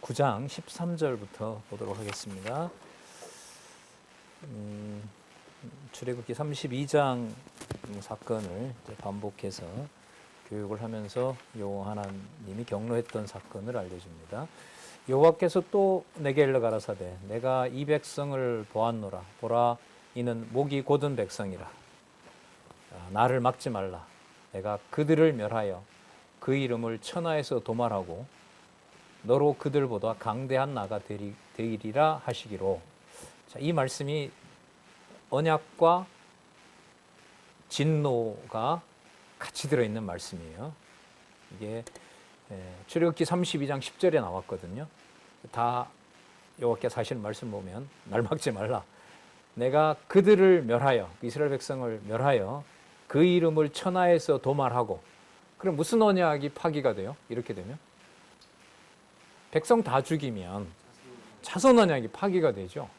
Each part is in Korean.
9장 13절부터 보도록 하겠습니다. 출애굽기 32장 사건을 반복해서 교육을 하면서 여호와 하나님이 경로했던 사건을 알려줍니다. 여호와께서 또 내게 일러 가라사대 내가 이 백성을 보았노라. 보라, 이는 목이 곧은 백성이라. 나를 막지 말라. 내가 그들을 멸하여 그 이름을 천하에서 도말하고 너로 그들보다 강대한 나가 되리라 하시기로. 자, 이 말씀이 언약과 진노가 같이 들어있는 말씀이에요. 이게 출애굽기 32장 10절에 나왔거든요. 다 여호와께서 하시는 말씀 보면 날 막지 말라. 내가 그들을 멸하여, 이스라엘 백성을 멸하여 그 이름을 천하에서 도말하고. 그럼 무슨 언약이 파기가 돼요? 이렇게 되면 백성 다 죽이면 자손 언약이 파기가 되죠.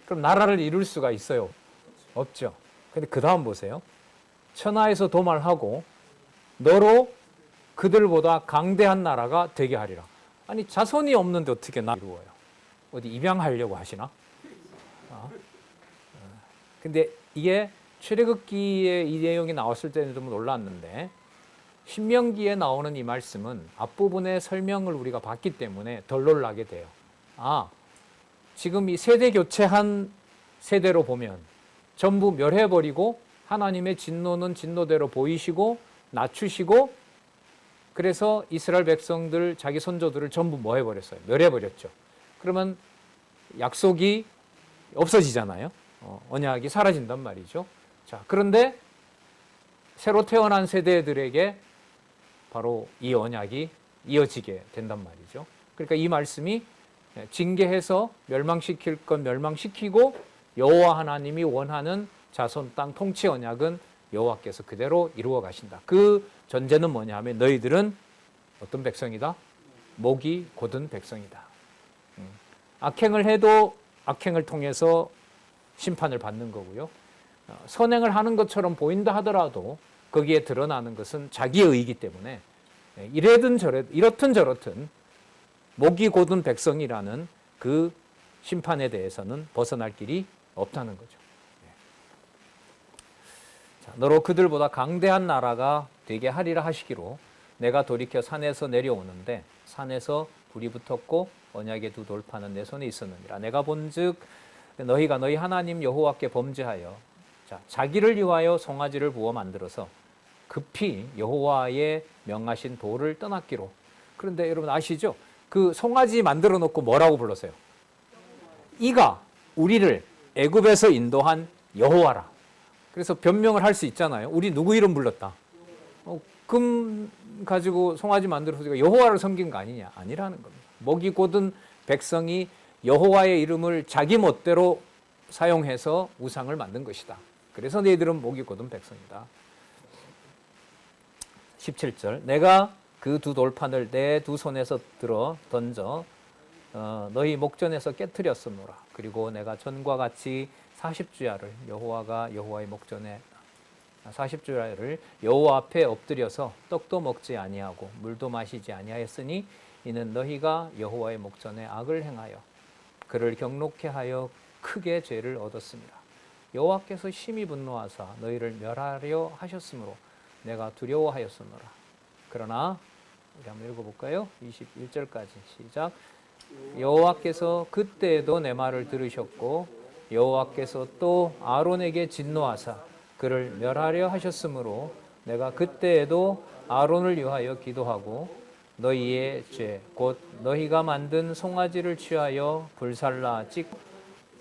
그럼 나라를 이룰 수가 있어요? 없죠. 근데 그 다음 보세요. 천하에서 도말하고 너로 그들보다 강대한 나라가 되게 하리라. 아니, 자손이 없는데 어떻게 나라 이루어요? 어디 입양하려고 하시나? 근데 이게 출애굽기에 이 내용이 나왔을 때는 좀 놀랐는데, 신명기에 나오는 이 말씀은 앞부분의 설명을 우리가 봤기 때문에 덜 놀라게 돼요. 지금 이 세대 교체한 세대로 보면 전부 멸해버리고 하나님의 진노는 진노대로 보이시고 낮추시고, 그래서 이스라엘 백성들, 자기 선조들을 전부 뭐 해버렸어요? 멸해버렸죠. 그러면 약속이 없어지잖아요. 언약이 사라진단 말이죠. 자, 그런데 새로 태어난 세대들에게 바로 이 언약이 이어지게 된단 말이죠. 그러니까 이 말씀이 징계해서 멸망시킬 건 멸망시키고 여호와 하나님이 원하는 자손 땅 통치 언약은 여호와께서 그대로 이루어 가신다. 그 전제는 뭐냐 하면 너희들은 어떤 백성이다? 목이 곧은 백성이다. 악행을 해도 악행을 통해서 심판을 받는 거고요. 선행을 하는 것처럼 보인다 하더라도 거기에 드러나는 것은 자기의 의이기 때문에 이렇든 저렇든 목이 곧은 백성이라는 그 심판에 대해서는 벗어날 길이 없다는 거죠. 자, 너로 그들보다 강대한 나라가 되게 하리라 하시기로 내가 돌이켜 산에서 내려오는데 산에서 불이 붙었고 언약의 두 돌파는 내 손에 있었느니라. 내가 본즉 너희가 너희 하나님 여호와께 범죄하여 자기를 위하여 송아지를 부어 만들어서 급히 여호와의 명하신 도를 떠났기로. 그런데 여러분 아시죠? 그 송아지 만들어 놓고 뭐라고 불렀어요? 이가 우리를 애굽에서 인도한 여호와라. 그래서 변명을 할 수 있잖아요. 우리 누구 이름 불렀다? 금 가지고 송아지 만들어서 여호와를 섬긴 거 아니냐? 아니라는 겁니다. 목이 곧은 백성이 여호와의 이름을 자기 멋대로 사용해서 우상을 만든 것이다. 그래서 너희들은 목이 곧은 백성이다. 17절 내가 그 두 돌판을 내 두 손에서 들어 던져 너희 목전에서 깨뜨렸으므로. 그리고 내가 전과 같이 40주야를 여호와가 여호와의 목전에 40주야를 여호와 앞에 엎드려서 떡도 먹지 아니하고 물도 마시지 아니하였으니 이는 너희가 여호와의 목전에 악을 행하여 그를 경록케 하여 크게 죄를 얻었습니다. 여호와께서 심히 분노하사 너희를 멸하려 하셨으므로 내가 두려워하였으므로. 그러나 우리 한번 읽어볼까요? 21절까지 시작. 여호와께서 그때에도 내 말을 들으셨고 여호와께서 또 아론에게 진노하사 그를 멸하려 하셨으므로 내가 그때에도 아론을 위하여 기도하고 너희의 죄 곧 너희가 만든 송아지를 취하여 불살라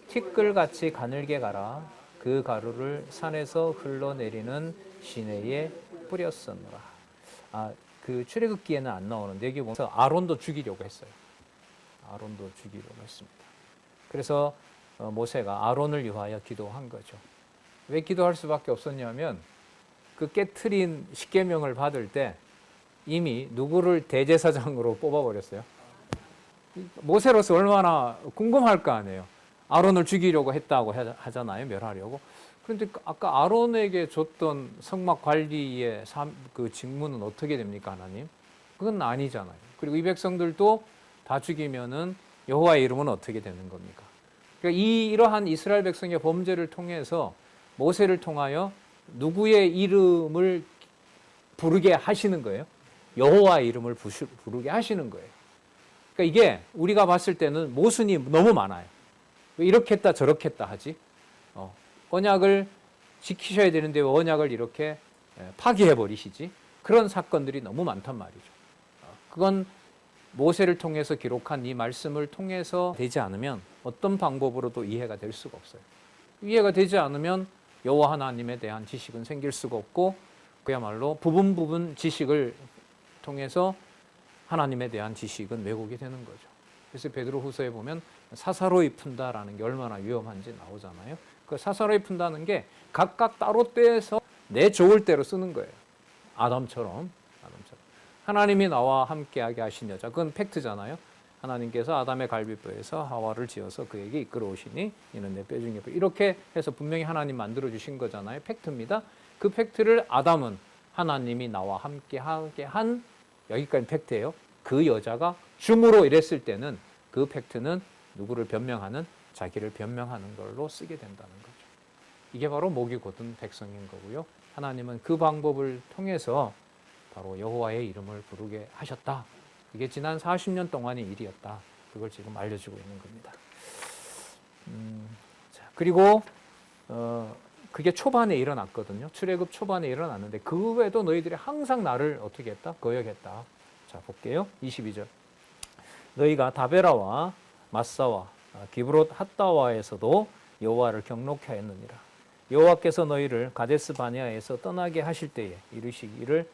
티끌같이 가늘게 가라. 그 가루를 산에서 흘러내리는 시내에 뿌렸었노라. 그 출애굽기에는 안 나오는데 여기 보면서 아론도 죽이려고 했어요. 아론도 죽이려고 했습니다. 그래서 모세가 아론을 위하여 기도한 거죠. 왜 기도할 수밖에 없었냐면 그 깨트린 십계명을 받을 때 이미 누구를 대제사장으로 뽑아버렸어요. 모세로서 얼마나 궁금할 거 아니에요. 아론을 죽이려고 했다고 하잖아요. 멸하려고. 그런데 아까 아론에게 줬던 성막 관리의 그 직무는 어떻게 됩니까, 하나님? 그건 아니잖아요. 그리고 이 백성들도 다 죽이면은 여호와의 이름은 어떻게 되는 겁니까? 그러니까 이러한 이스라엘 백성의 범죄를 통해서 모세를 통하여 누구의 이름을 부르게 하시는 거예요? 여호와의 이름을 부르게 하시는 거예요. 그러니까 이게 우리가 봤을 때는 모순이 너무 많아요. 왜 이렇게 했다 저렇게 했다 하지? 언약을 지키셔야 되는데 왜 언약을 이렇게 파기해 버리시지? 그런 사건들이 너무 많단 말이죠. 그건 모세를 통해서 기록한 이 말씀을 통해서 되지 않으면 어떤 방법으로도 이해가 될 수가 없어요. 이해가 되지 않으면 여호와 하나님에 대한 지식은 생길 수가 없고 그야말로 부분 지식을 통해서 하나님에 대한 지식은 왜곡이 되는 거죠. 그래서 베드로후서에 보면 사사로이 푼다라는 게 얼마나 위험한지 나오잖아요. 그 사사로이 푼다는 게 각각 따로 떼서 내 좋을 대로 쓰는 거예요. 아담처럼. 하나님이 나와 함께하게 하신 여자, 그건 팩트잖아요. 하나님께서 아담의 갈비뼈에서 하와를 지어서 그에게 이끌어 오시니 이는 내 뼈 중에 뼈. 이렇게 해서 분명히 하나님 만들어 주신 거잖아요. 팩트입니다. 그 팩트를 아담은 하나님이 나와 함께하게 한, 여기까지 팩트예요. 그 여자가 줌으로 이랬을 때는 그 팩트는 누구를 변명하는, 자기를 변명하는 걸로 쓰게 된다는 거죠. 이게 바로 목이 곧은 백성인 거고요. 하나님은 그 방법을 통해서 바로 여호와의 이름을 부르게 하셨다. 이게 지난 40년 동안의 일이었다. 그걸 지금 알려주고 있는 겁니다. 그리고 그게 초반에 일어났거든요. 출애굽 초반에 일어났는데 그 후에도 너희들이 항상 나를 어떻게 했다? 거역했다. 자, 볼게요. 22절. 너희가 다베라와 마사와 기브롯 핫다와에서도 여호와를 경록케 하였느니라. 여호와께서 너희를 가데스 바네아에서 떠나게 하실 때에 이르시기를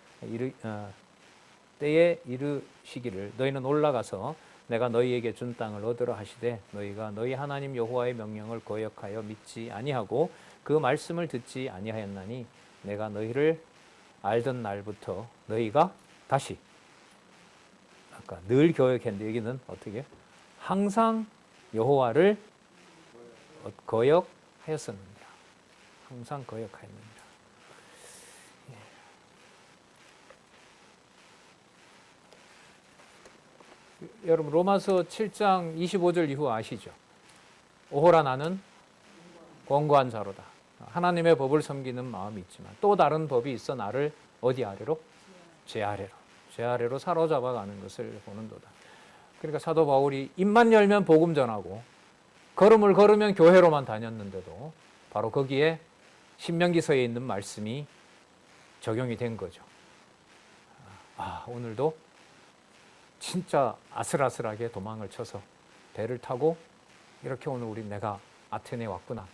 너희는 올라가서 내가 너희에게 준 땅을 얻으라 하시되 너희가 너희 하나님 여호와의 명령을 거역하여 믿지 아니하고 그 말씀을 듣지 아니하였나니 내가 너희를 알던 날부터 너희가 다시 아까 늘 거역했는데 여기는 어떻게 항상 여호와를 거역하였었느니라. 항상 거역하였느니라. 여러분 로마서 7장 25절 이후 아시죠? 오호라 나는 권고한 자로다. 하나님의 법을 섬기는 마음이 있지만 또 다른 법이 있어 나를 어디 아래로? 죄 아래로 사로잡아가는 것을 보는도다. 그러니까 사도 바울이 입만 열면 복음 전하고 걸음을 걸으면 교회로만 다녔는데도 바로 거기에 신명기서에 있는 말씀이 적용이 된 거죠. 오늘도 진짜 아슬아슬하게 도망을 쳐서 배를 타고 이렇게 오늘 우리 내가 아테네에 왔구나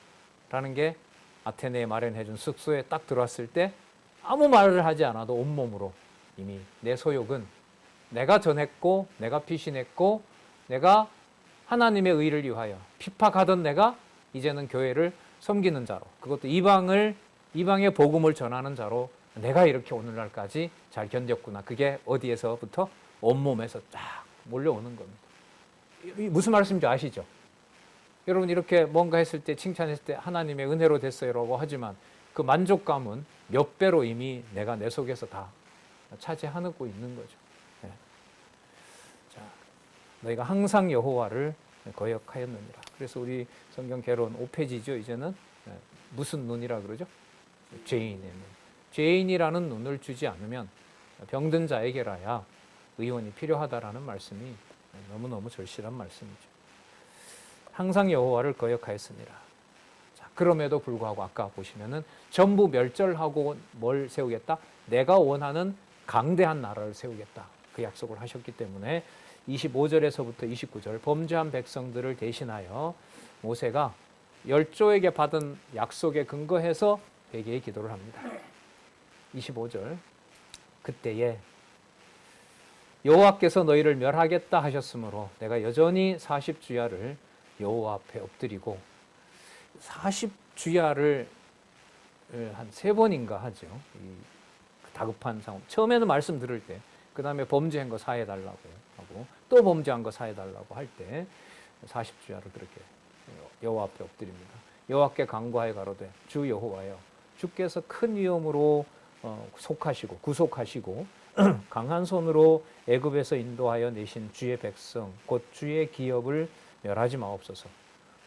라는 게 아테네에 마련해준 숙소에 딱 들어왔을 때 아무 말을 하지 않아도 온몸으로 이미 내 소욕은 내가 전했고 내가 피신했고 내가 하나님의 의를 위하여 핍박하던 내가 이제는 교회를 섬기는 자로, 그것도 이방의 복음을 전하는 자로 내가 이렇게 오늘날까지 잘 견뎠구나. 그게 어디에서부터? 온몸에서 쫙 몰려오는 겁니다. 무슨 말씀인지 아시죠? 여러분 이렇게 뭔가 했을 때 칭찬했을 때 하나님의 은혜로 됐어요라고 하지만 그 만족감은 몇 배로 이미 내가 내 속에서 다 차지하고 있는 거죠. 네. 자, 너희가 항상 여호와를 거역하였느니라. 그래서 우리 성경 개론 5페이지죠. 이제는 무슨 눈이라 그러죠? 죄인의 눈. 죄인이라는 눈을 주지 않으면 병든 자에게라야 의원이 필요하다라는 말씀이 너무너무 절실한 말씀이죠. 항상 여호와를 거역하였으니라. 자, 그럼에도 불구하고 아까 보시면은 전부 멸절하고 뭘 세우겠다? 내가 원하는 강대한 나라를 세우겠다. 그 약속을 하셨기 때문에 25절에서부터 29절 범죄한 백성들을 대신하여 모세가 열조에게 받은 약속에 근거해서 회개의 기도를 합니다. 25절 그때에 여호와께서 너희를 멸하겠다 하셨으므로 내가 여전히 40주야를 여호와 앞에 엎드리고 40주야를 한 3번인가 하죠. 이 다급한 상황. 처음에는 말씀 들을 때, 그 다음에 범죄한 거 사해달라고 하고 또 범죄한 거 사해달라고 할 때 40주야를 그렇게 여호와 앞에 엎드립니다. 여호와께 간구하여 가로되 주 여호와여 주께서 큰 위엄으로 속하시고 구속하시고 강한 손으로 애굽에서 인도하여 내신 주의 백성 곧 주의 기업을 멸하지 마옵소서.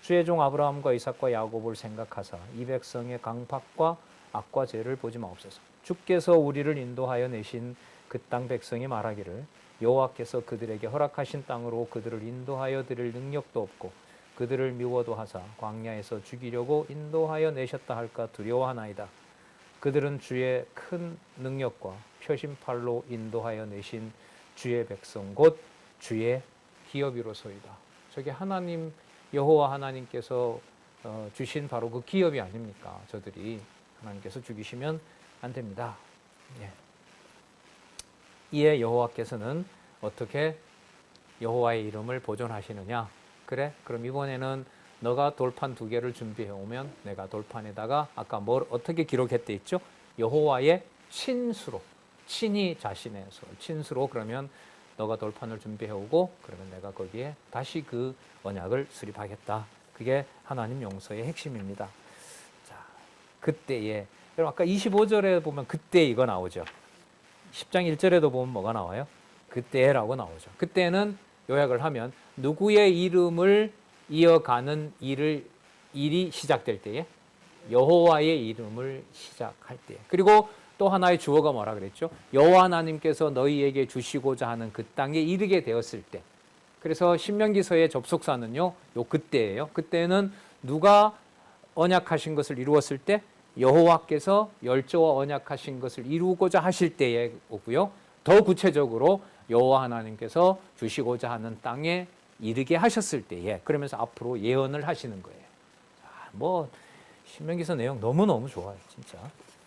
주의 종 아브라함과 이삭과 야곱을 생각하사 이 백성의 강팍과 악과 죄를 보지 마옵소서. 주께서 우리를 인도하여 내신 그 땅 백성이 말하기를 여호와께서 그들에게 허락하신 땅으로 그들을 인도하여 드릴 능력도 없고 그들을 미워도 하사 광야에서 죽이려고 인도하여 내셨다 할까 두려워하나이다. 그들은 주의 큰 능력과 표심팔로 인도하여 내신 주의 백성 곧 주의 기업이로소이다. 저게 하나님 여호와 하나님께서 주신 바로 그 기업이 아닙니까? 저들이 하나님께서 죽이시면 안 됩니다. 예. 이에 여호와께서는 어떻게 여호와의 이름을 보존하시느냐? 그래? 그럼 이번에는 너가 돌판 2개를 준비해 오면 내가 돌판에다가 아까 뭘 어떻게 기록했대 있죠? 여호와의 친수로, 친히 자신의 수, 친수로. 그러면 너가 돌판을 준비해 오고 그러면 내가 거기에 다시 그 언약을 수립하겠다. 그게 하나님 용서의 핵심입니다. 자, 그때에 여러분 아까 25절에 보면 그때 이거 나오죠. 10장 1절에도 보면 뭐가 나와요? 그때라고 나오죠. 그때는 요약을 하면 누구의 이름을 이어가는 일이 시작될 때에 여호와의 이름을 시작할 때. 그리고 또 하나의 주어가 뭐라 그랬죠? 여호와 하나님께서 너희에게 주시고자 하는 그 땅에 이르게 되었을 때. 그래서 신명기서의 접속사는요, 요 그때예요. 그때는 누가 언약하신 것을 이루었을 때 여호와께서 열조와 언약하신 것을 이루고자 하실 때에 오고요. 더 구체적으로 여호와 하나님께서 주시고자 하는 땅에 이르게 하셨을 때에, 그러면서 앞으로 예언을 하시는 거예요. 뭐 신명기서 내용 너무너무 좋아요, 진짜.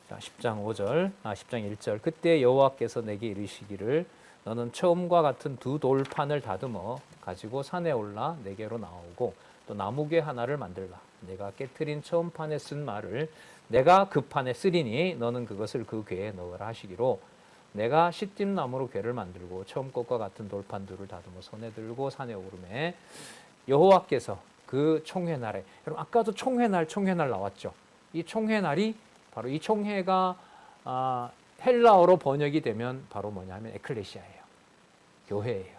자, 10장 5절, 10장 1절. 그때 여호와께서 내게 이르시기를 너는 처음과 같은 2 돌판을 다듬어 가지고 산에 올라 내게로 나오고 또 나무괴 하나를 만들라. 내가 깨트린 처음 판에 쓴 말을 내가 그 판에 쓰리니 너는 그것을 그 궤에 넣으라 하시기로 내가 시띠나무로 궤를 만들고 처음 것과 같은 돌판 2를 다듬어 손에 들고 산에 오르매 여호와께서 그 총회날에, 여러분 아까도 총회날 나왔죠. 이 총회날이 바로 이 총회가 헬라어로 번역이 되면 바로 뭐냐면 에클레시아예요. 교회예요.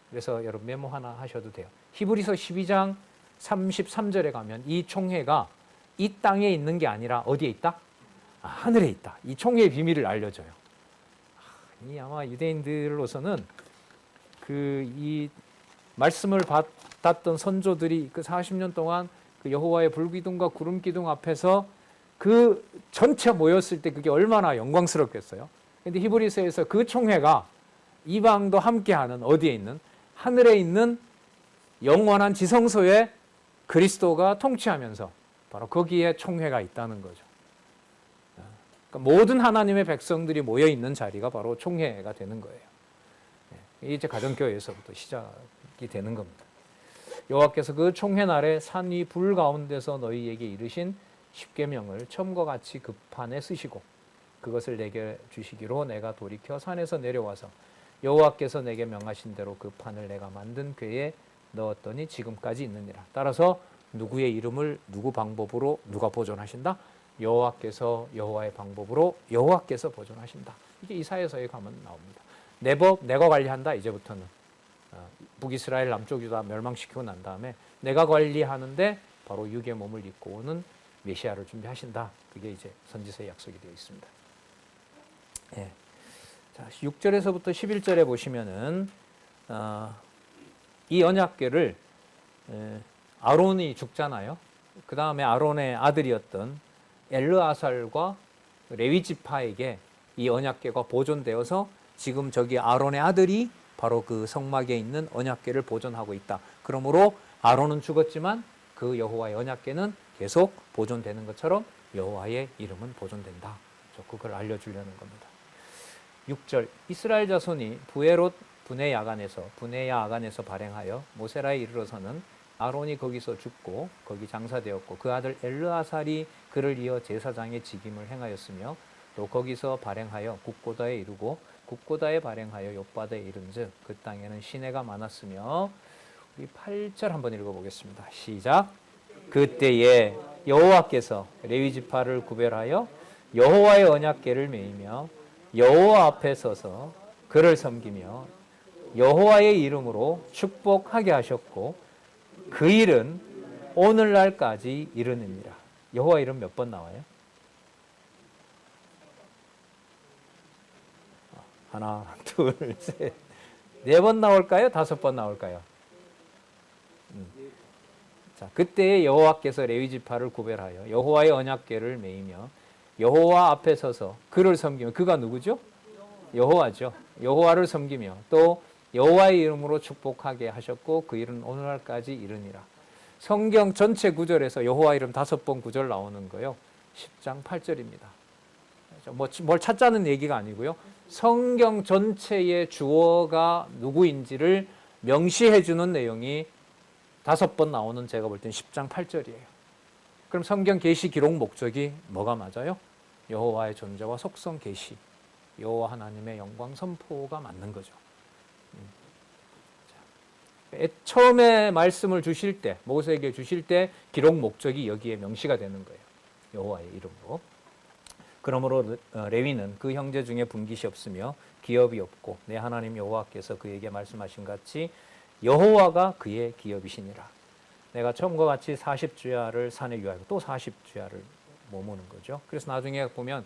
그래서 여러분 메모 하나 하셔도 돼요. 히브리서 12장 33절에 가면 이 총회가 이 땅에 있는 게 아니라 어디에 있다? 하늘에 있다. 이 총회의 비밀을 알려줘요. 이 아마 유대인들로서는 이 말씀을 받았던 선조들이 그 40년 동안 그 여호와의 불기둥과 구름 기둥 앞에서 그 전체 모였을 때 그게 얼마나 영광스럽겠어요. 근데 히브리서에서 그 총회가 이방도 함께하는 어디에 있는 하늘에 있는 영원한 지성소에 그리스도가 통치하면서 바로 거기에 총회가 있다는 거죠. 그러니까 모든 하나님의 백성들이 모여 있는 자리가 바로 총회가 되는 거예요. 이제 가정교회에서부터 시작이 되는 겁니다. 여호와께서 그 총회 날에 산 위 불 가운데서 너희에게 이르신 십계명을 처음과 같이 그 판에 쓰시고 그것을 내게 주시기로 내가 돌이켜 산에서 내려와서 여호와께서 내게 명하신 대로 그 판을 내가 만든 궤에 넣었더니 지금까지 있느니라. 따라서 누구의 이름을 누구 방법으로 누가 보존하신다? 여호와께서 여호와의 방법으로 여호와께서 보존하신다. 이게 이사야서에 가면 나옵니다. 내 법 내가 관리한다. 이제부터는 북이스라엘 남쪽 유다 멸망시키고 난 다음에 내가 관리하는데 바로 육의 몸을 입고 오는 메시아를 준비하신다. 그게 이제 선지서에 약속이 되어 있습니다. 예. 자, 6절에서부터 11절에 보시면은 이 언약궤를 아론이 죽잖아요. 그 다음에 아론의 아들이었던 엘르아살과 레위 지파에게 이 언약궤가 보존되어서 지금 저기 아론의 아들이 바로 그 성막에 있는 언약궤를 보존하고 있다. 그러므로 아론은 죽었지만 그 여호와의 언약궤는 계속 보존되는 것처럼 여호와의 이름은 보존된다. 그걸 알려주려는 겁니다. 6절 이스라엘 자손이 부에롯 분해야 아간에서 발행하여 모세라에 이르러서는 아론이 거기서 죽고 거기 장사되었고 그 아들 엘르아살이 그를 이어 제사장의 직임을 행하였으며 또 거기서 발행하여 국고다에 이르고 국고다에 발행하여 욥바다에 이른즉 그 땅에는 시내가 많았으며 우리 8절 한번 읽어보겠습니다. 시작. 그때에 여호와께서 레위 지파를 구별하여 여호와의 언약궤를 메이며 여호와 앞에 서서 그를 섬기며 여호와의 이름으로 축복하게 하셨고 그 일은 오늘날까지 이르느니라. 여호와 이름 몇 번 나와요? 하나, 둘, 셋, 네 번 나올까요? 다섯 번 나올까요? 자, 그때 여호와께서 레위 지파를 구별하여 여호와의 언약궤를 메이며 여호와 앞에 서서 그를 섬기며, 그가 누구죠? 여호와죠. 여호와를 섬기며 또 여호와의 이름으로 축복하게 하셨고 그 일은 오늘날까지 이르니라. 성경 전체 구절에서 여호와 이름 5번 구절 나오는 거요. 10장 8절입니다. 뭘 찾자는 얘기가 아니고요. 성경 전체의 주어가 누구인지를 명시해 주는 내용이 5번 나오는, 제가 볼 땐 10장 8절이에요. 그럼 성경 계시 기록 목적이 뭐가 맞아요? 여호와의 존재와 속성 계시, 여호와 하나님의 영광 선포가 맞는 거죠. 처음에 말씀을 주실 때, 모세에게 주실 때 기록 목적이 여기에 명시가 되는 거예요. 여호와의 이름으로. 그러므로 레위는 그 형제 중에 분깃이 없으며 기업이 없고 내 하나님 여호와께서 그에게 말씀하신 같이 여호와가 그의 기업이시니라. 내가 처음과 같이 40주야를 산에 유하고 또 40주야를 머무는 거죠. 그래서 나중에 보면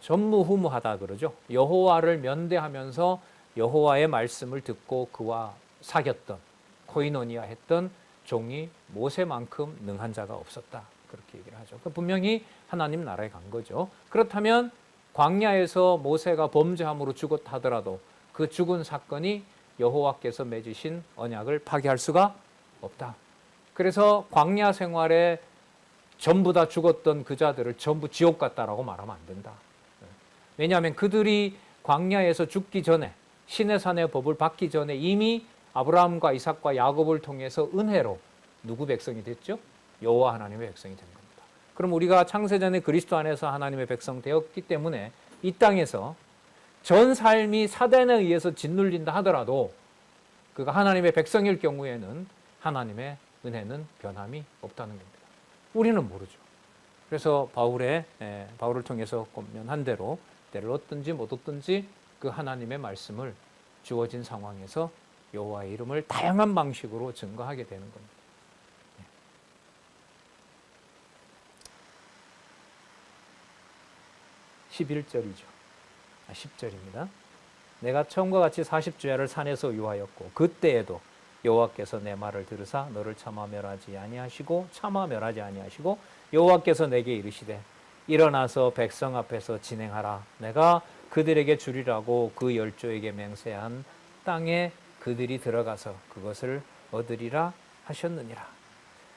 전무후무하다 그러죠. 여호와를 면대하면서 여호와의 말씀을 듣고 그와 사귀었던, 코이노니아 했던 종이 모세만큼 능한 자가 없었다. 그렇게 얘기를 하죠. 분명히 하나님 나라에 간 거죠. 그렇다면 광야에서 모세가 범죄함으로 죽었다 하더라도 그 죽은 사건이 여호와께서 맺으신 언약을 파괴할 수가 없다. 그래서 광야 생활에 전부 다 죽었던 그 자들을 전부 지옥 갔다라고 말하면 안 된다. 왜냐하면 그들이 광야에서 죽기 전에, 시내산의 법을 받기 전에 이미 아브라함과 이삭과 야곱을 통해서 은혜로 누구 백성이 됐죠? 여호와 하나님의 백성이 된 겁니다. 그럼 우리가 창세전에 그리스도 안에서 하나님의 백성 되었기 때문에 이 땅에서 전 삶이 사단에 의해서 짓눌린다 하더라도 그가 하나님의 백성일 경우에는 하나님의 은혜는 변함이 없다는 겁니다. 우리는 모르죠. 그래서 바울을 통해서 권면한 대로 때를 얻든지 못 얻든지 그 하나님의 말씀을 주어진 상황에서 여호와의 이름을 다양한 방식으로 증거하게 되는 겁니다. 11절이죠. 10절입니다. 내가 처음과 같이 40주야를 산에서 유하였고 그때에도 여호와께서 내 말을 들으사 너를 차마 멸하지 아니하시고 여호와께서 내게 이르시되 일어나서 백성 앞에서 진행하라. 내가 그들에게 주리라고 그 열조에게 맹세한 땅에 그들이 들어가서 그것을 얻으리라 하셨느니라.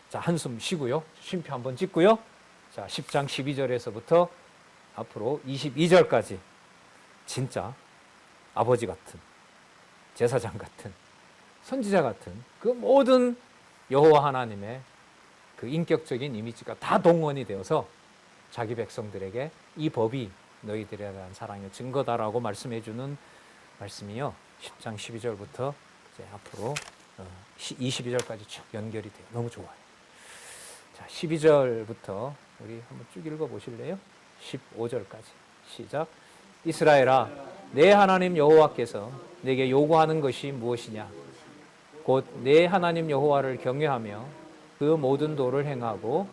자, 한숨 쉬고요. 쉼표 한번 찍고요. 자, 10장 12절에서부터 앞으로 22절까지 진짜 아버지 같은, 제사장 같은, 선지자 같은 그 모든 여호와 하나님의 그 인격적인 이미지가 다 동원이 되어서 자기 백성들에게 이 법이 너희들에 대한 사랑의 증거다라고 말씀해 주는 말씀이요. 10장 12절부터 이제 앞으로 22절까지 쭉 연결이 돼요. 너무 좋아요. 자, 12절부터 우리 한번 쭉 읽어 보실래요? 15절까지 시작. 이스라엘아, 내 하나님 여호와께서 내게 요구하는 것이 무엇이냐? 곧 내 하나님 여호와를 경외하며 그 모든 도를 행하고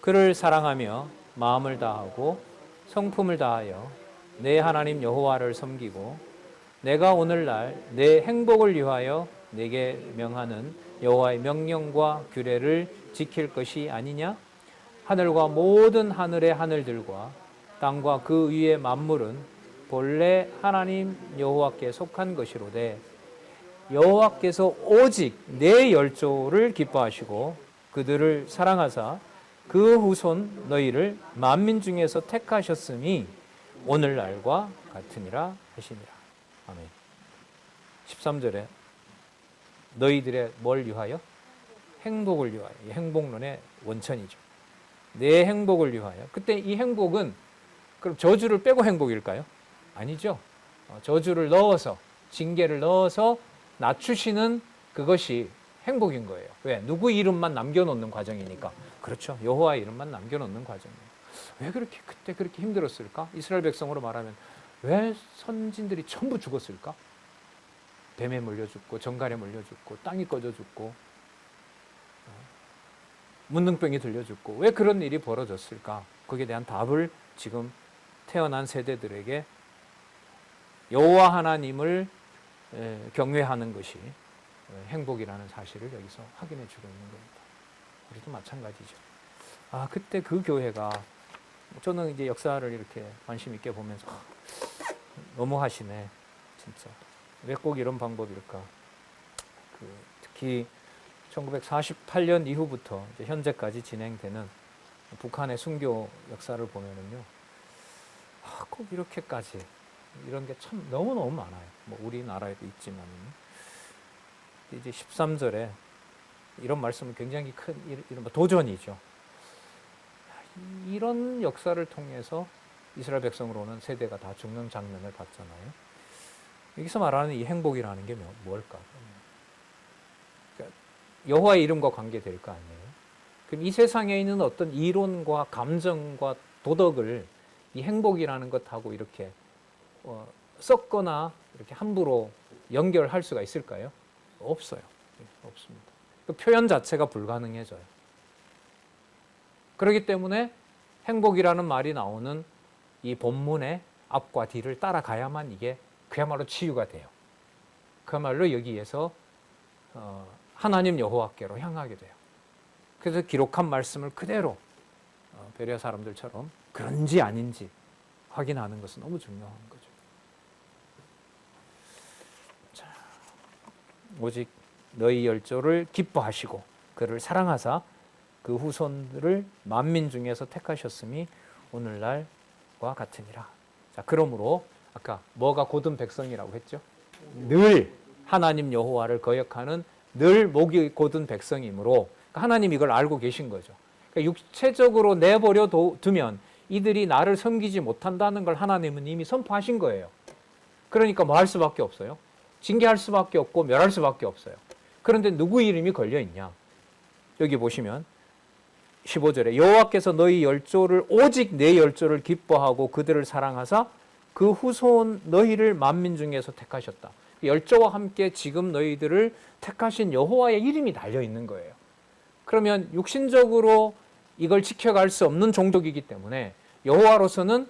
그를 사랑하며 마음을 다하고 성품을 다하여 내 하나님 여호와를 섬기고 내가 오늘날 내 행복을 위하여 내게 명하는 여호와의 명령과 규례를 지킬 것이 아니냐? 하늘과 모든 하늘의 하늘들과 땅과 그 위의 만물은 본래 하나님 여호와께 속한 것이로되 여호와께서 오직 내 열조를 기뻐하시고 그들을 사랑하사 그 후손 너희를 만민 중에서 택하셨음이 오늘날과 같으니라 하시니라. 아멘. 13절에 너희들의 뭘 위하여? 행복을 위하여. 이 행복론의 원천이죠. 내 행복을 위하여. 그때 이 행복은 그럼 저주를 빼고 행복일까요? 아니죠. 저주를 넣어서, 징계를 넣어서 낮추시는 그것이 행복인 거예요. 왜? 누구 이름만 남겨놓는 과정이니까. 그렇죠. 여호와 이름만 남겨놓는 과정이에요. 왜 그렇게 그때 그렇게 힘들었을까? 이스라엘 백성으로 말하면 왜 선진들이 전부 죽었을까? 뱀에 물려 죽고 정갈에 물려 죽고 땅이 꺼져 죽고 문둥병이 들려 죽고 왜 그런 일이 벌어졌을까? 거기에 대한 답을 지금 태어난 세대들에게 여호와 하나님을 경외하는 것이 행복이라는 사실을 여기서 확인해 주고 있는 겁니다. 우리도 마찬가지죠. 그때 그 교회가 저는 이제 역사를 이렇게 관심 있게 보면서 너무하시네 진짜. 왜 꼭 이런 방법일까? 특히 1948년 이후부터 이제 현재까지 진행되는 북한의 순교 역사를 보면은요, 꼭 이렇게까지 이런 게 참 너무너무 많아요. 뭐 우리나라에도 있지만 이제 13절에 이런 말씀은 굉장히 큰 이런 도전이죠. 이런 역사를 통해서 이스라엘 백성으로는 세대가 다 죽는 장면을 봤잖아요. 여기서 말하는 이 행복이라는 게 뭘까? 그러니까 여호와의 이름과 관계될 거 아니에요. 그럼 이 세상에 있는 어떤 이론과 감정과 도덕을 이 행복이라는 것하고 이렇게 섞거나 이렇게 함부로 연결할 수가 있을까요? 없어요. 없습니다. 그 표현 자체가 불가능해져요. 그렇기 때문에 행복이라는 말이 나오는 이 본문의 앞과 뒤를 따라가야만 이게 그야말로 치유가 돼요. 그야말로 여기에서 하나님 여호와께로 향하게 돼요. 그래서 기록한 말씀을 그대로 베레아 사람들처럼 그런지 아닌지 확인하는 것은 너무 중요한 거죠. 자, 오직 너희 열조를 기뻐하시고 그를 사랑하사 그 후손들을 만민 중에서 택하셨음이 오늘날과 같으니라. 자, 그러므로 아까 뭐가 곧은 백성이라고 했죠? 늘 하나님 여호와를 거역하는 늘 목이 곧은 백성이므로 하나님 이걸 알고 계신 거죠. 그러니까 육체적으로 내버려 두면 이들이 나를 섬기지 못한다는 걸 하나님은 이미 선포하신 거예요. 그러니까 뭐 할 수밖에 없어요? 징계할 수밖에 없고 멸할 수밖에 없어요. 그런데 누구 이름이 걸려 있냐? 여기 보시면 15절에 여호와께서 너희 열조를 오직 내 열조를 기뻐하고 그들을 사랑하사 그 후손 너희를 만민 중에서 택하셨다. 열조와 함께 지금 너희들을 택하신 여호와의 이름이 달려 있는 거예요. 그러면 육신적으로 이걸 지켜갈 수 없는 종족이기 때문에 여호와로서는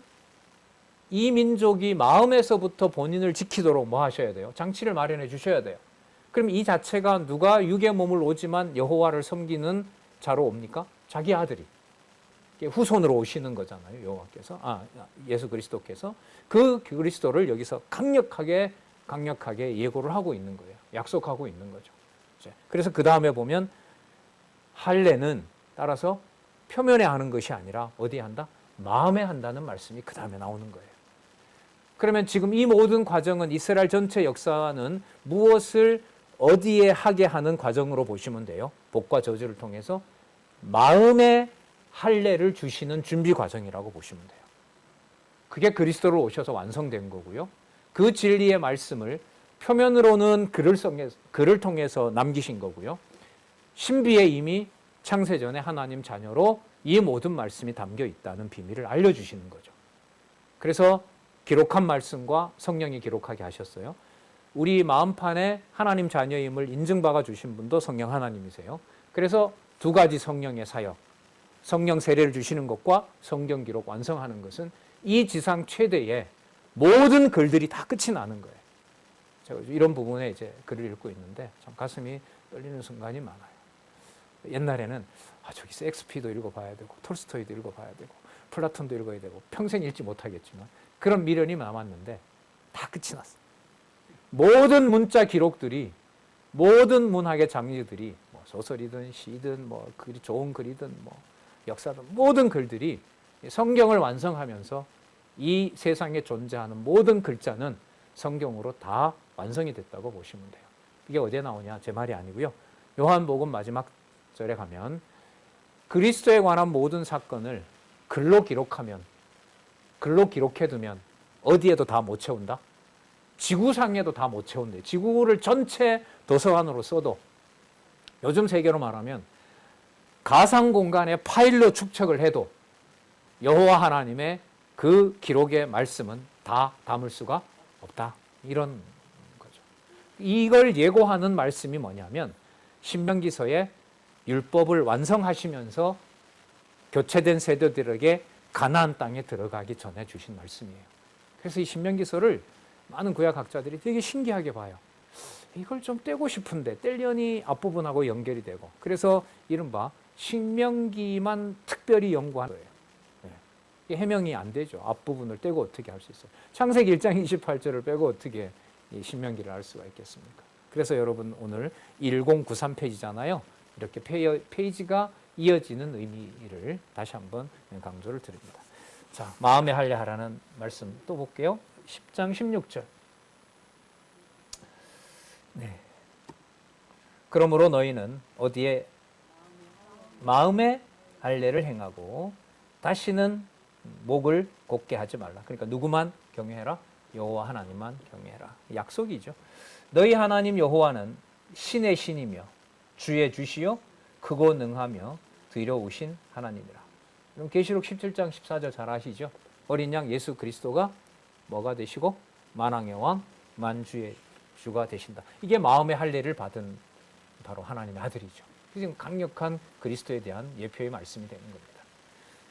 이 민족이 마음에서부터 본인을 지키도록 뭐 하셔야 돼요? 장치를 마련해 주셔야 돼요. 그럼 이 자체가 누가 육의 몸을 오지만 여호와를 섬기는 자로 옵니까? 자기 아들이 후손으로 오시는 거잖아요. 여호와께서 예수 그리스도께서 그 그리스도를 여기서 강력하게 예고를 하고 있는 거예요. 약속하고 있는 거죠. 그래서 그 다음에 보면 할례는 따라서 표면에 하는 것이 아니라 어디에 한다? 마음에 한다는 말씀이 그 다음에 나오는 거예요. 그러면 지금 이 모든 과정은 이스라엘 전체 역사는 무엇을 어디에 하게 하는 과정으로 보시면 돼요. 복과 저주를 통해서 마음의 할례를 주시는 준비 과정이라고 보시면 돼요. 그게 그리스도로 오셔서 완성된 거고요. 그 진리의 말씀을 표면으로는 글을 통해서 남기신 거고요. 신비에 이미 창세전에 하나님 자녀로 이 모든 말씀이 담겨 있다는 비밀을 알려주시는 거죠. 그래서 기록한 말씀과 성령이 기록하게 하셨어요. 우리 마음판에 하나님 자녀임을 인증받아 주신 분도 성령 하나님이세요. 그래서 두 가지 성령의 사역, 성령 세례를 주시는 것과 성경 기록 완성하는 것은 이 지상 최대의 모든 글들이 다 끝이 나는 거예요. 제가 이런 부분에 이제 글을 읽고 있는데 참 가슴이 떨리는 순간이 많아요. 옛날에는 저기 섹스피도 읽어봐야 되고 톨스토이도 읽어봐야 되고 플라톤도 읽어야 되고 평생 읽지 못하겠지만 그런 미련이 남았는데 다 끝이 났어요. 모든 문자 기록들이 모든 문학의 장르들이 뭐 소설이든 시든 뭐 좋은 글이든 뭐 역사든 모든 글들이 성경을 완성하면서 이 세상에 존재하는 모든 글자는 성경으로 다 완성이 됐다고 보시면 돼요. 이게 어디에 나오냐? 제 말이 아니고요. 요한복음 마지막 절에 가면 그리스도에 관한 모든 사건을 글로 기록해두면 어디에도 다 못 채운다? 지구상에도 다 못 채운대. 지구를 전체 도서관으로 써도 요즘 세계로 말하면 가상 공간의 파일로 축적을 해도 여호와 하나님의 그 기록의 말씀은 다 담을 수가 없다. 이런 거죠. 이걸 예고하는 말씀이 뭐냐면 신명기서에 율법을 완성하시면서 교체된 세대들에게 가나안 땅에 들어가기 전에 주신 말씀이에요. 그래서 이 신명기서를 많은 구약학자들이 되게 신기하게 봐요. 이걸 좀 떼고 싶은데 떼려니 앞부분하고 연결이 되고, 그래서 이른바 신명기만 특별히 연구하는 거예요. 이게 해명이 안 되죠. 앞부분을 떼고 어떻게 할 수 있어요. 창세기 1장 28절을 빼고 어떻게 이 신명기를 알 수가 있겠습니까? 그래서 여러분 오늘 1093 페이지잖아요. 이렇게 페이지가 이어지는 의미를 다시 한번 강조를 드립니다. 자, 마음에 할례하라는 말씀 또 볼게요. 10장 16절. 네. 그러므로 너희는 어디에 마음에 할례를 행하고 다시는 목을 곧게 하지 말라. 그러니까 누구만 경외해라? 여호와 하나님만 경외해라. 약속이죠. 너희 하나님 여호와는 신의 신이며 주의 주시요 크고 능하며 두려우신 하나님이라. 그럼 계시록 17장 14절 잘 아시죠? 어린 양 예수 그리스도가 뭐가 되시고 만왕의 왕 만주의 주가 되신다. 이게 마음의 할례를 받은 바로 하나님의 아들이죠. 지금 강력한 그리스도에 대한 예표의 말씀이 되는 겁니다.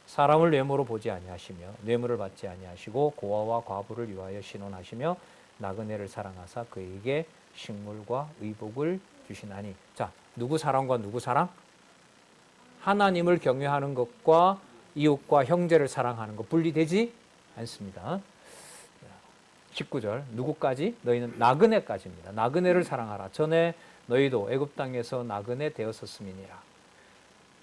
사람을 외모로 보지 아니하시며 뇌물을 받지 아니하시고 고아와 과부를 위하여 신원하시며 나그네를 사랑하사 그에게 식물과 의복을 주시나니. 자, 누구 사랑과 누구 사랑? 하나님을 경외하는 것과 이웃과 형제를 사랑하는 것 분리되지 않습니다. 19절 누구까지? 너희는 나그네까지입니다. 나그네를 사랑하라. 전에 너희도 애굽 땅에서 나그네 되었었음이니라.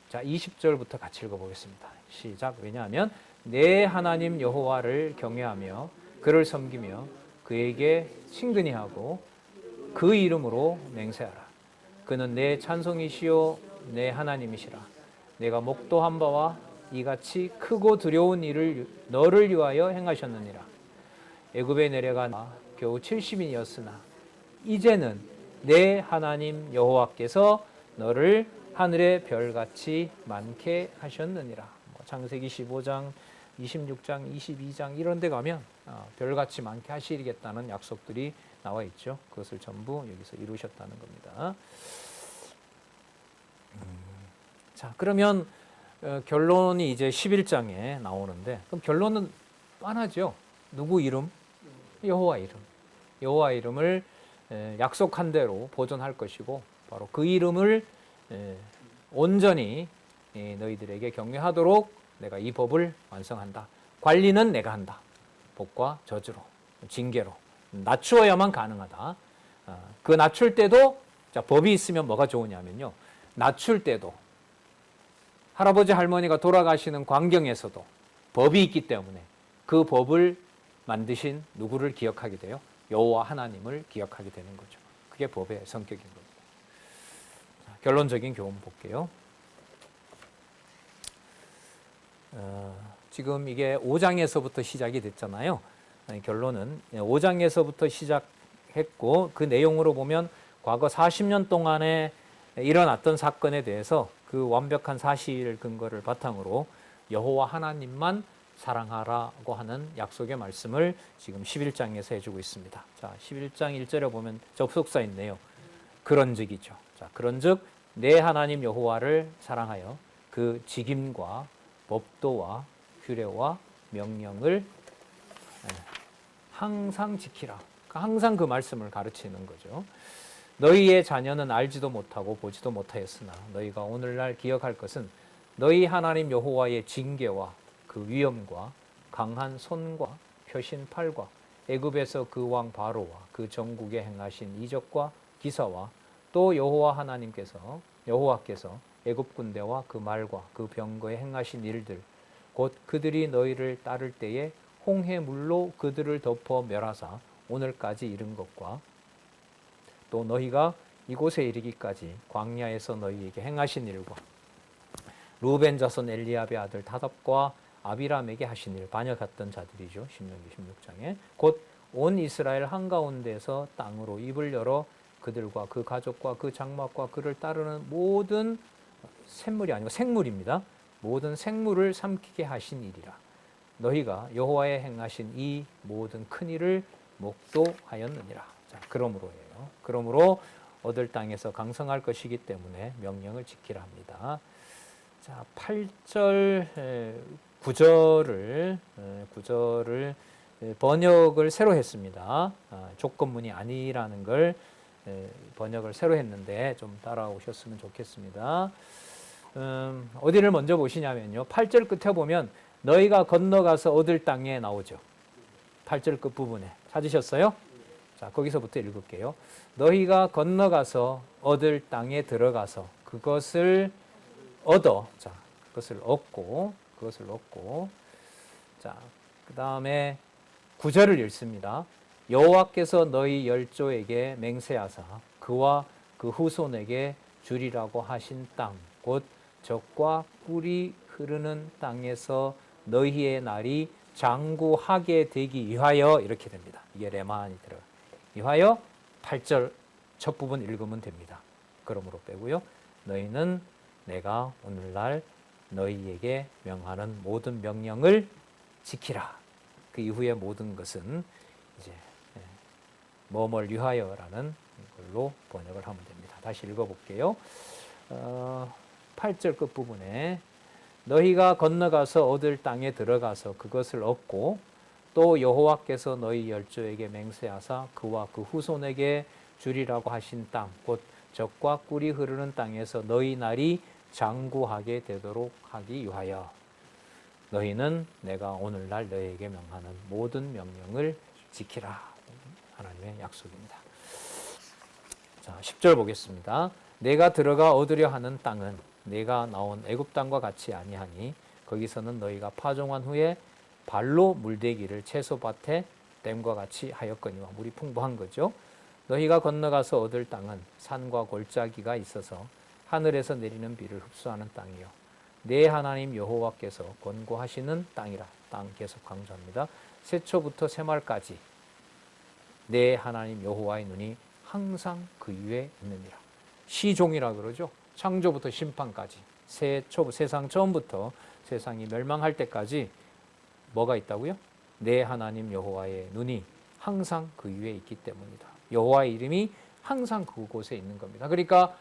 자, 20절부터 같이 읽어보겠습니다. 시작. 왜냐하면 내 하나님 여호와를 경외하며 그를 섬기며 그에게 친근히 하고 그 이름으로 맹세하라. 그는 내 찬송이시요 내 하나님이시라. 내가 목도한 바와 이같이 크고 두려운 일을 너를 위하여 행하셨느니라. 애굽에 내려가 겨우 70인이었으나 이제는 내 하나님 여호와께서 너를 하늘의 별같이 많게 하셨느니라. 창세기 15장, 26장, 22장 이런 데 가면 별같이 많게 하시겠다는 약속들이 나와 있죠. 그것을 전부 여기서 이루셨다는 겁니다. 자, 그러면 결론이 이제 11장에 나오는데, 그럼 결론은 뻔하죠. 누구 이름? 여호와 이름. 여호와 이름을 약속한 대로 보존할 것이고, 바로 그 이름을 온전히 너희들에게 경외하도록 내가 이 법을 완성한다. 관리는 내가 한다. 복과 저주로, 징계로 낮추어야만 가능하다. 그 낮출 때도, 자, 법이 있으면 뭐가 좋으냐면요, 낮출 때도 할아버지 할머니가 돌아가시는 광경에서도 법이 있기 때문에 그 법을 만드신 누구를 기억하게 돼요? 여호와 하나님을 기억하게 되는 거죠. 그게 법의 성격인 겁니다. 자, 결론적인 교훈 볼게요. 지금 이게 5장에서부터 시작이 됐잖아요. 결론은 5장에서부터 시작했고, 그 내용으로 보면 과거 40년 동안에 일어났던 사건에 대해서 그 완벽한 사실 근거를 바탕으로 여호와 하나님만 사랑하라고 하는 약속의 말씀을 지금 11장에서 해주고 있습니다. 자, 11장 1절에 보면 접속사 있네요. 그런즉이죠. 자, 그런즉 내 하나님 여호와를 사랑하여 그 직임과 법도와 규례와 명령을 항상 지키라. 항상 그 말씀을 가르치는 거죠. 너희의 자녀는 알지도 못하고 보지도 못하였으나 너희가 오늘날 기억할 것은 너희 하나님 여호와의 징계와 그 위엄과 강한 손과 표신 팔과 애굽에서 그 왕 바로와 그 전국에 행하신 이적과 기사와 또 여호와께서 애굽 군대와 그 말과 그 병거에 행하신 일들, 곧 그들이 너희를 따를 때에 홍해 물로 그들을 덮어 멸하사 오늘까지 이른 것과 또 너희가 이곳에 이르기까지 광야에서 너희에게 행하신 일과 루벤 자손 엘리압의 아들 다답과 아비람에게 하신 일, 반역했던 자들이죠. 신명기 16장에 곧 온 이스라엘 한가운데에서 땅으로 입을 열어 그들과 그 가족과 그 장막과 그를 따르는 모든 샘물이 아니고 생물입니다. 모든 생물을 삼키게 하신 일이라. 너희가 여호와의 행하신 이 모든 큰 일을 목도하였느니라. 자, 그러므로예요. 그러므로 얻을 땅에서 강성할 것이기 때문에 명령을 지키라 합니다. 자, 8절 9절을 번역을 새로 했습니다. 조건문이 아니라는 걸 번역을 새로 했는데 좀 따라오셨으면 좋겠습니다. 어디를 먼저 보시냐면요. 8절 끝에 보면 너희가 건너가서 얻을 땅에 나오죠. 8절 끝 부분에 찾으셨어요? 자, 거기서부터 읽을게요. 너희가 건너가서 얻을 땅에 들어가서 그것을 얻어. 자, 그것을 얻고. 자, 그 다음에 9절을 읽습니다. 여호와께서 너희 열조에게 맹세하사 그와 그 후손에게 주리라고 하신 땅, 곧 젖과 꿀이 흐르는 땅에서 너희의 날이 장구하게 되기 위하여, 이렇게 됩니다. 이게 레마안이 들어가. 위하여 8절 첫 부분 읽으면 됩니다. 그러므로 빼고요. 너희는 내가 오늘날 너희에게 명하는 모든 명령을 지키라. 그 이후의 모든 것은 이제 뭐뭘 위하여라는 걸로 번역을 하면 됩니다. 다시 읽어볼게요. 8절 끝부분에 너희가 건너가서 얻을 땅에 들어가서 그것을 얻고 또 여호와께서 너희 열조에게 맹세하사 그와 그 후손에게 주리라고 하신 땅, 곧 젖과 꿀이 흐르는 땅에서 너희 날이 장구하게 되도록 하기 위하여 너희는 내가 오늘날 너희에게 명하는 모든 명령을 지키라. 하나님의 약속입니다. 자, 10절 보겠습니다. 내가 들어가 얻으려 하는 땅은 내가 나온 애굽 땅과 같이 아니하니 거기서는 너희가 파종한 후에 발로 물대기를 채소밭에 댐과 같이 하였거니와. 물이 풍부한 거죠. 너희가 건너가서 얻을 땅은 산과 골짜기가 있어서 하늘에서 내리는 비를 흡수하는 땅이요 내 하나님 여호와께서 권고하시는 땅이라. 땅 계속 강조합니다. 새초부터 새말까지 내 하나님 여호와의 눈이 항상 그 위에 있느니라. 시종이라 그러죠. 창조부터 심판까지 세상 처음부터 세상이 멸망할 때까지 뭐가 있다고요? 내 하나님 여호와의 눈이 항상 그 위에 있기 때문이다. 여호와의 이름이 항상 그곳에 있는 겁니다. 그러니까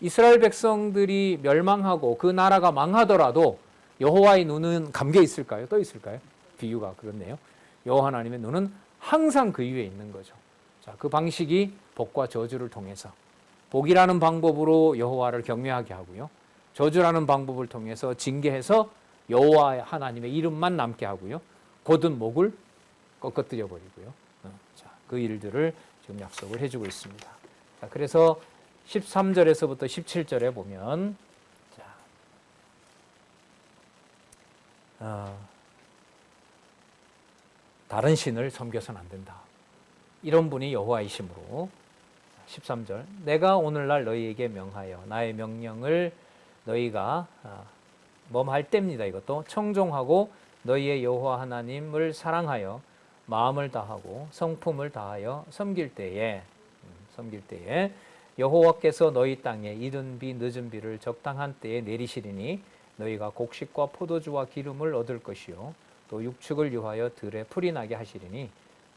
이스라엘 백성들이 멸망하고 그 나라가 망하더라도 여호와의 눈은 감겨 있을까요? 떠 있을까요? 비유가 그렇네요. 여호와 하나님의 눈은 항상 그 위에 있는 거죠. 자, 그 방식이 복과 저주를 통해서 복이라는 방법으로 여호와를 경외하게 하고요. 저주라는 방법을 통해서 징계해서 여호와 하나님의 이름만 남게 하고요. 곧은 목을 꺾어뜨려 버리고요. 자, 그 일들을 지금 약속을 해주고 있습니다. 자, 그래서 13절에서부터 17절에 보면 자, 다른 신을 섬겨서는 안 된다. 이런 분이 여호와이시므로 13절 내가 오늘날 너희에게 명하여 나의 명령을 너희가 할 때입니다. 이것도 청종하고 너희의 여호와 하나님을 사랑하여 마음을 다하고 성품을 다하여 섬길 때에 여호와께서 너희 땅에 이른 비 늦은 비를 적당한 때에 내리시리니 너희가 곡식과 포도주와 기름을 얻을 것이요 또 육축을 유하여 들에 풀이 나게 하시리니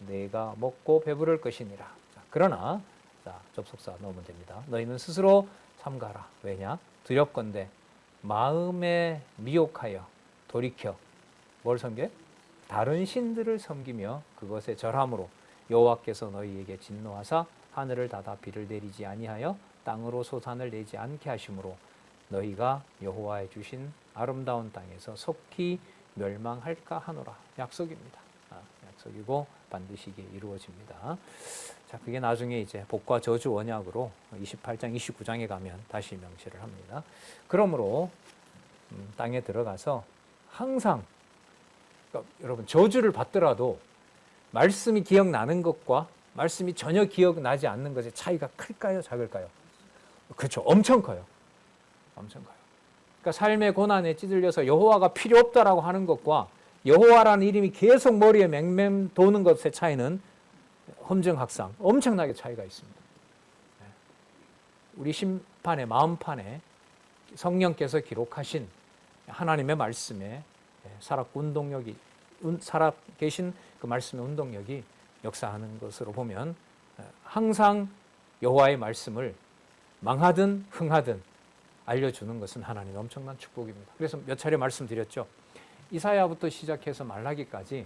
내가 먹고 배부를 것이니라. 자, 그러나 자, 접속사 넣으면 됩니다. 너희는 스스로 삼가라. 왜냐? 두렵건대 마음에 미혹하여 돌이켜 뭘 섬겨? 다른 신들을 섬기며 그것에 절함으로 여호와께서 너희에게 진노하사 하늘을 닫아 비를 내리지 아니하여 땅으로 소산을 내지 않게 하심으로 너희가 여호와의 주신 아름다운 땅에서 속히 멸망할까 하노라. 약속입니다. 약속이고 반드시 이게 이루어집니다. 자, 그게 나중에 이제 복과 저주 원약으로 28장, 29장에 가면 다시 명시를 합니다. 그러므로 땅에 들어가서 항상 그러니까 여러분 저주를 받더라도 말씀이 기억나는 것과 말씀이 전혀 기억나지 않는 것의 차이가 클까요? 작을까요? 그렇죠. 엄청 커요. 엄청 커요. 그러니까 삶의 고난에 찌들려서 여호와가 필요 없다라고 하는 것과 여호와라는 이름이 계속 머리에 맹맹 도는 것의 차이는 험정학상 엄청나게 차이가 있습니다. 우리 심판의 마음판에 성령께서 기록하신 하나님의 말씀에 살았고 살아 계신 그 말씀의 운동력이 역사하는 것으로 보면 항상 여호와의 말씀을 망하든 흥하든 알려주는 것은 하나님의 엄청난 축복입니다. 그래서 몇 차례 말씀드렸죠. 이사야부터 시작해서 말라기까지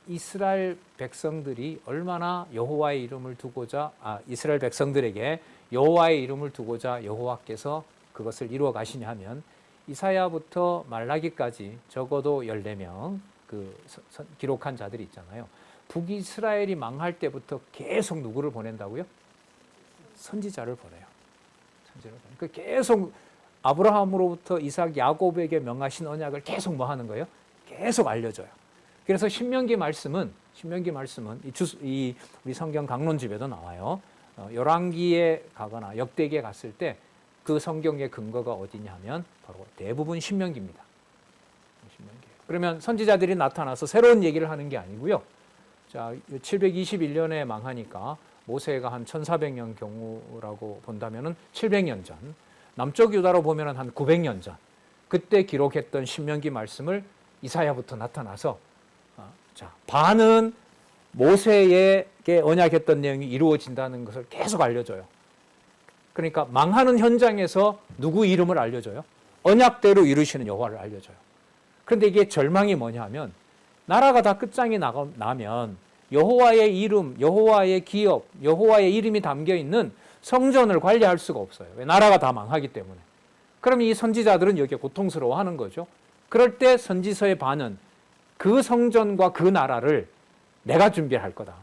이스라엘 백성들이 얼마나 여호와의 이름을 두고자 이스라엘 백성들에게 여호와의 이름을 두고자 여호와께서 그것을 이루어 가시냐 하면 이사야부터 말라기까지 적어도 14명 기록한 자들이 있잖아요. 북이스라엘이 망할 때부터 계속 누구를 보낸다고요? 선지자를 보내요. 선지자를 보내요. 그 계속 아브라함으로부터 이삭, 야곱에게 명하신 언약을 계속 뭐 하는 거예요? 계속 알려줘요. 그래서 신명기 말씀은 우리 성경 강론집에도 나와요. 열왕기에 가거나 역대기에 갔을 때 그 성경의 근거가 어디냐 하면 바로 대부분 신명기입니다. 신명기예요. 그러면 선지자들이 나타나서 새로운 얘기를 하는 게 아니고요. 자, 721년에 망하니까 모세가 한 1400년 경우라고 본다면은 700년 전, 남쪽 유다로 보면은 한 900년 전, 그때 기록했던 신명기 말씀을 이사야부터 나타나서 자, 반은 모세에게 언약했던 내용이 이루어진다는 것을 계속 알려줘요. 그러니까 망하는 현장에서 누구 이름을 알려줘요? 언약대로 이루시는 여호와를 알려줘요. 그런데 이게 절망이 뭐냐 하면 나라가 다 끝장이 나면 여호와의 이름, 여호와의 기업, 여호와의 이름이 담겨있는 성전을 관리할 수가 없어요. 왜? 나라가 다 망하기 때문에. 그럼 이 선지자들은 여기에 고통스러워하는 거죠. 그럴 때 선지서의 반은 그 성전과 그 나라를 내가 준비할 거다.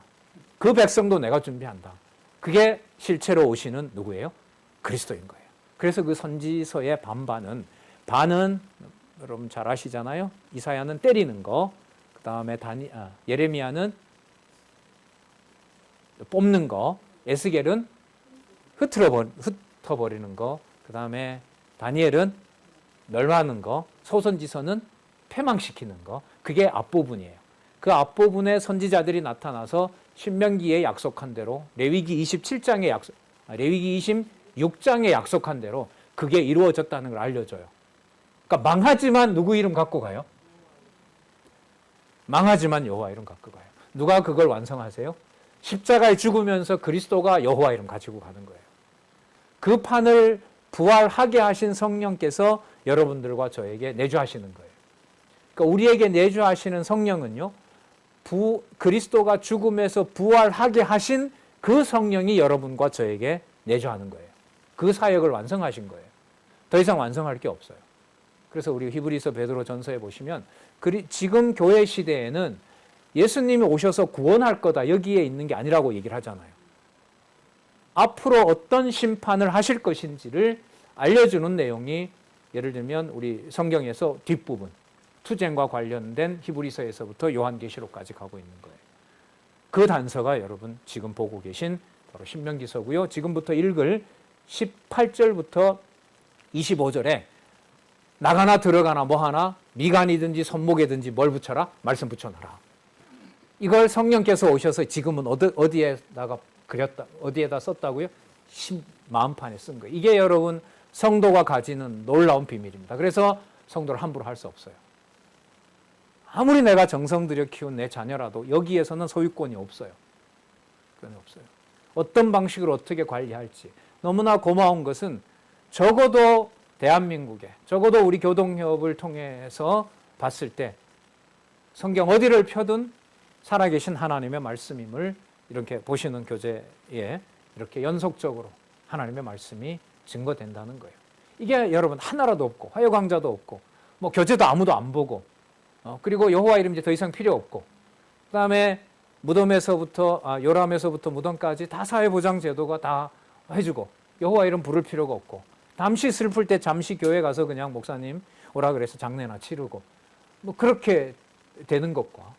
그 백성도 내가 준비한다. 그게 실체로 오시는 누구예요? 그리스도인 거예요. 그래서 그 선지서의 반은 여러분 잘 아시잖아요. 이사야는 때리는 거, 그 다음에 예레미야는 뽑는 거, 에스겔은 흩어버리는 거, 그 다음에 다니엘은 멸하는 거, 소선지서는 패망시키는 거, 그게 앞부분이에요. 그 앞부분에 선지자들이 나타나서 신명기에 약속한 대로 레위기 26장에 약속한 대로 그게 이루어졌다는 걸 알려줘요. 그러니까 망하지만 누구 이름 갖고 가요? 망하지만 여호와 이름 갖고 가요. 누가 그걸 완성하세요? 십자가에 죽으면서 그리스도가 여호와 이름 가지고 가는 거예요. 그 판을 부활하게 하신 성령께서 여러분들과 저에게 내주하시는 거예요. 그러니까 우리에게 내주하시는 성령은요, 그리스도가 죽음에서 부활하게 하신 그 성령이 여러분과 저에게 내주하는 거예요. 그 사역을 완성하신 거예요. 더 이상 완성할 게 없어요. 그래서 우리 히브리서 베드로 전서에 보시면 지금 교회 시대에는 예수님이 오셔서 구원할 거다 여기에 있는 게 아니라고 얘기를 하잖아요. 앞으로 어떤 심판을 하실 것인지를 알려주는 내용이 예를 들면 우리 성경에서 뒷부분 투쟁과 관련된 히브리서에서부터 요한계시록까지 가고 있는 거예요. 그 단서가 여러분 지금 보고 계신 바로 신명기서고요. 지금부터 읽을 18절부터 25절에 나가나 들어가나 뭐하나 미간이든지 손목에든지 뭘 붙여라? 말씀 붙여놔라. 이걸 성령께서 오셔서 지금은 어디에다가 어디에다 썼다고요? 마음판에 쓴 거예요. 이게 여러분 성도가 가지는 놀라운 비밀입니다. 그래서 성도를 함부로 할 수 없어요. 아무리 내가 정성 들여 키운 내 자녀라도 여기에서는 소유권이 없어요. 그건 없어요. 어떤 방식으로 어떻게 관리할지. 너무나 고마운 것은 적어도 대한민국에, 적어도 우리 교동협을 통해서 봤을 때 성경 어디를 펴든 살아계신 하나님의 말씀임을 이렇게 보시는 교재에 이렇게 연속적으로 하나님의 말씀이 증거된다는 거예요. 이게 여러분 하나라도 없고 화요강좌도 없고 뭐 교재도 아무도 안 보고 그리고 여호와 이름 이제 더 이상 필요 없고 그다음에 무덤에서부터 요람에서부터 무덤까지 다 사회보장 제도가 다 해주고 여호와 이름 부를 필요가 없고 잠시 슬플 때 잠시 교회 가서 그냥 목사님 오라 그래서 장례나 치르고 뭐 그렇게 되는 것과